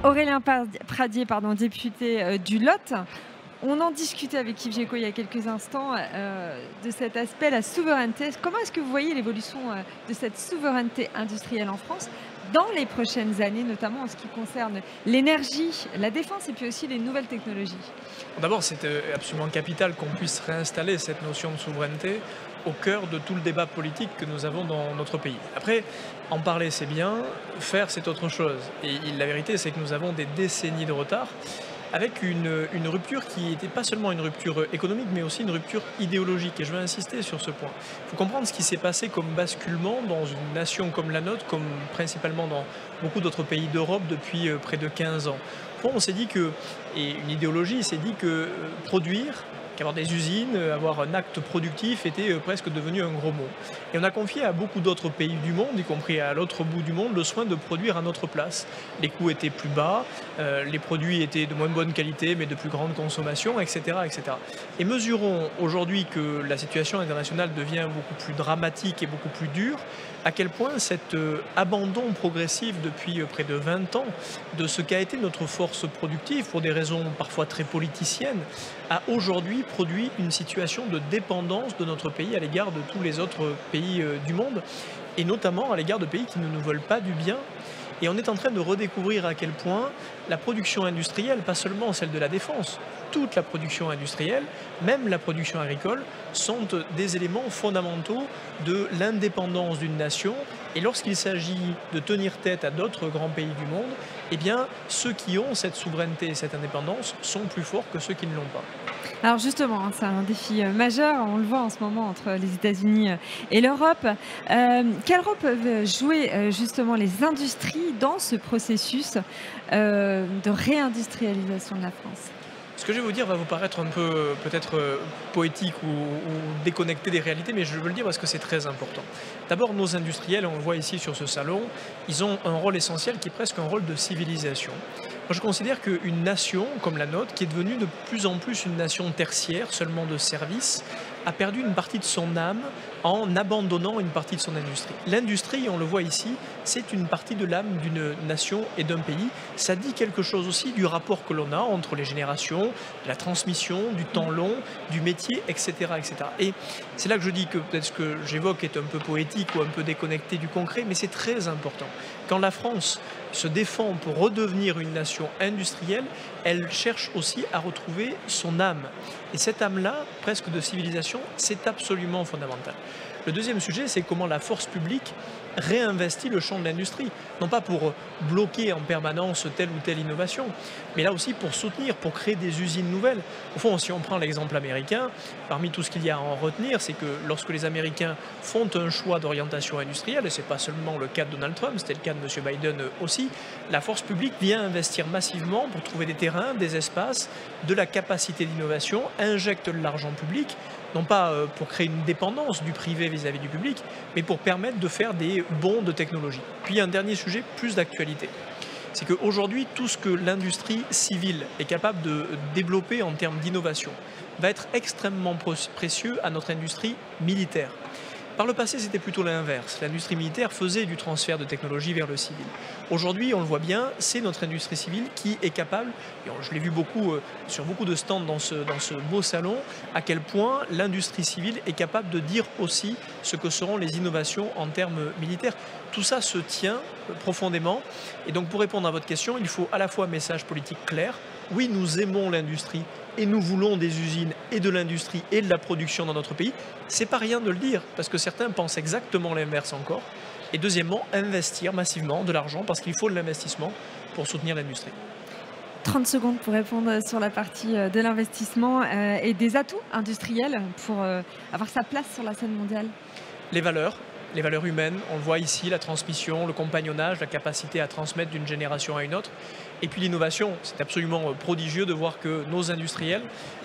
Aurélien Pradier, pardon, député du Lot. On en discutait avec Yves Géco il y a quelques instants de cet aspect, la souveraineté. Comment est-ce que vous voyez l'évolution de cette souveraineté industrielle en France dans les prochaines années, notamment en ce qui concerne l'énergie, la défense et puis aussi les nouvelles technologies? D'abord, c'est absolument capital qu'on puisse réinstaller cette notion de souveraineté au cœur de tout le débat politique que nous avons dans notre pays. Après, en parler c'est bien, faire c'est autre chose. Et la vérité c'est que nous avons des décennies de retard avec une rupture qui n'était pas seulement une rupture économique, mais aussi une rupture idéologique. Et je veux insister sur ce point. Il faut comprendre ce qui s'est passé comme basculement dans une nation comme la nôtre, comme principalement dans beaucoup d'autres pays d'Europe depuis près de 15 ans. Bon, on s'est dit que, et une idéologie s'est dit que produire, qu'avoir des usines, avoir un acte productif était presque devenu un gros mot. Et on a confié à beaucoup d'autres pays du monde, y compris à l'autre bout du monde, le soin de produire à notre place. Les coûts étaient plus bas, les produits étaient de moins bonne qualité mais de plus grande consommation, etc. etc. Et mesurons aujourd'hui que la situation internationale devient beaucoup plus dramatique et beaucoup plus dure, à quel point cet abandon progressif depuis près de 20 ans de ce qu'a été notre force productive, pour des raisons parfois très politiciennes, a aujourd'hui produit une situation de dépendance de notre pays à l'égard de tous les autres pays du monde, et notamment à l'égard de pays qui ne nous veulent pas du bien. Et on est en train de redécouvrir à quel point la production industrielle, pas seulement celle de la défense, toute la production industrielle, même la production agricole, sont des éléments fondamentaux de l'indépendance d'une nation. Et lorsqu'il s'agit de tenir tête à d'autres grands pays du monde, eh bien, ceux qui ont cette souveraineté et cette indépendance sont plus forts que ceux qui ne l'ont pas. Alors justement, c'est un défi majeur, on le voit en ce moment entre les États-Unis et l'Europe. Quel rôle peuvent jouer justement les industries dans ce processus de réindustrialisation de la France? Ce que je vais vous dire va vous paraître un peu peut-être poétique ou déconnecté des réalités, mais je veux le dire parce que c'est très important. D'abord, nos industriels, on le voit ici sur ce salon, ils ont un rôle essentiel qui est presque un rôle de civilisation. Moi, je considère qu'une nation comme la nôtre, qui est devenue de plus en plus une nation tertiaire, seulement de services, a perdu une partie de son âme en abandonnant une partie de son industrie. L'industrie, on le voit ici, c'est une partie de l'âme d'une nation et d'un pays. Ça dit quelque chose aussi du rapport que l'on a entre les générations, de la transmission, du temps long, du métier, etc. etc. Et c'est là que je dis que peut-être ce que j'évoque est un peu poétique ou un peu déconnecté du concret, mais c'est très important. Quand la France se défend pour redevenir une nation industrielle, elle cherche aussi à retrouver son âme. Et cette âme-là, presque de civilisation, c'est absolument fondamental. Le deuxième sujet, c'est comment la force publique réinvestit le champ de l'industrie. Non pas pour bloquer en permanence telle ou telle innovation, mais là aussi pour soutenir, pour créer des usines nouvelles. Au fond, si on prend l'exemple américain, parmi tout ce qu'il y a à en retenir, c'est que lorsque les Américains font un choix d'orientation industrielle, et ce n'est pas seulement le cas de Donald Trump, c'était le cas de M. Biden aussi, la force publique vient investir massivement pour trouver des terrains, des espaces, de la capacité d'innovation, injecte de l'argent public, non pas pour créer une dépendance du privé vis-à-vis du public, mais pour permettre de faire des bonds de technologie. Puis un dernier sujet, plus d'actualité. C'est qu'aujourd'hui, tout ce que l'industrie civile est capable de développer en termes d'innovation va être extrêmement précieux à notre industrie militaire. Par le passé, c'était plutôt l'inverse. L'industrie militaire faisait du transfert de technologie vers le civil. Aujourd'hui, on le voit bien, c'est notre industrie civile qui est capable, et je l'ai vu beaucoup sur beaucoup de stands dans ce beau salon, à quel point l'industrie civile est capable de dire aussi ce que seront les innovations en termes militaires. Tout ça se tient profondément. Et donc, pour répondre à votre question, il faut à la fois un message politique clair. Oui, nous aimons l'industrie et nous voulons des usines et de l'industrie et de la production dans notre pays. C'est pas rien de le dire, parce que certains pensent exactement l'inverse encore. Et deuxièmement, investir massivement de l'argent, parce qu'il faut de l'investissement pour soutenir l'industrie. 30 secondes pour répondre sur la partie de l'investissement et des atouts industriels pour avoir sa place sur la scène mondiale. Les valeurs humaines, on le voit ici, la transmission, le compagnonnage, la capacité à transmettre d'une génération à une autre. Et puis l'innovation, c'est absolument prodigieux de voir que nos industriels,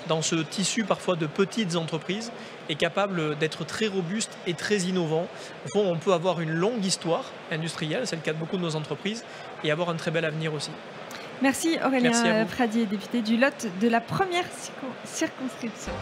dans ce tissu parfois de petites entreprises, est capable d'être très robuste et très innovant. Au fond, on peut avoir une longue histoire industrielle, c'est le cas de beaucoup de nos entreprises, et avoir un très bel avenir aussi. Merci Aurélien Pradier, député du Lot de la première circonscription.